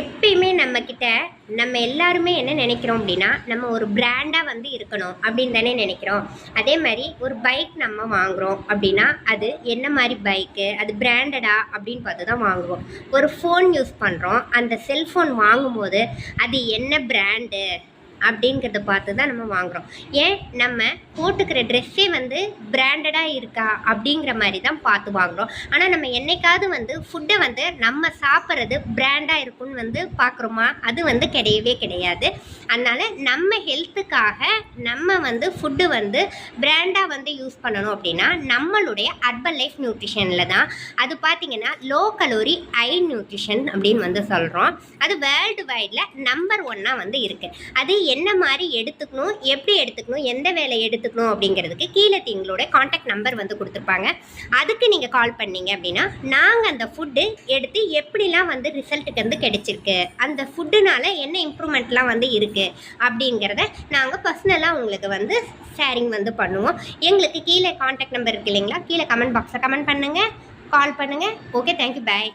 எப்பயுமே நம்மக்கிட்ட நம்ம எல்லாருமே என்ன நினைக்கிறோம் அப்படின்னா, நம்ம ஒரு பிராண்டாக வந்து இருக்கணும் அப்படின்னு தானே நினைக்கிறோம். அதே மாதிரி ஒரு பைக் நம்ம வாங்குகிறோம் அப்படின்னா, அது என்ன மாதிரி பைக்கு, அது பிராண்டடா அப்படின்னு பார்த்து தான் வாங்குவோம். ஒரு ஃபோன் யூஸ் பண்ணுறோம், அந்த செல்ஃபோன் வாங்கும்போது அது என்ன பிராண்டு அப்படிங்கிறத பார்த்து தான் நம்ம வாங்குகிறோம். ஏன் நம்ம போட்டுக்கிற ட்ரெஸ்ஸே வந்து பிராண்டடாக இருக்கா அப்படிங்கிற மாதிரி தான் பார்த்து வாங்குகிறோம். ஆனால் நம்ம என்னைக்காவது வந்து ஃபுட்டை வந்து நம்ம சாப்பிட்றது பிராண்டாக இருக்குன்னு வந்து பார்க்குறோமா? அது வந்து கிடையவே கிடையாது. அதனால் நம்ம ஹெல்த்துக்காக நம்ம வந்து ஃபுட்டு வந்து பிராண்டாக வந்து யூஸ் பண்ணணும் அப்படின்னா நம்மளுடைய அர்பன் லைஃப் நியூட்ரிஷனில் தான். அது பார்த்திங்கன்னா லோ கலோரி ஹை நியூட்ரிஷன் அப்படின்னு வந்து சொல்கிறோம். அது வேர்ல்டு வைடில் நம்பர் 1 வந்து இருக்குது. அது என்ன மாதிரி எடுத்துக்கணும், எப்படி எடுத்துக்கணும், எந்த வேலை எடுத்துக்கணும் அப்படிங்கிறதுக்கு கீழே எங்களோட காண்டாக்ட் நம்பர் வந்து கொடுத்துருப்பாங்க. அதுக்கு நீங்கள் கால் பண்ணீங்க அப்படின்னா நாங்கள் அந்த ஃபுட்டு எடுத்து எப்படிலாம் வந்து ரிசல்ட்டுக்கு வந்து கிடைச்சிருக்கு, அந்த ஃபுட்டுனால என்ன இம்ப்ரூவ்மெண்ட்லாம் வந்து இருக்குது அப்படிங்கிறத நாங்கள் பர்சனலாக உங்களுக்கு வந்து ஷேரிங் வந்து பண்ணுவோம். எங்களுக்கு கீழே காண்டாக்ட் நம்பர் இருக்குது இல்லைங்களா, கீழே கமெண்ட் பாக்ஸில் கமெண்ட் பண்ணுங்கள், கால் பண்ணுங்கள். ஓகே, தேங்க்யூ, பாய்.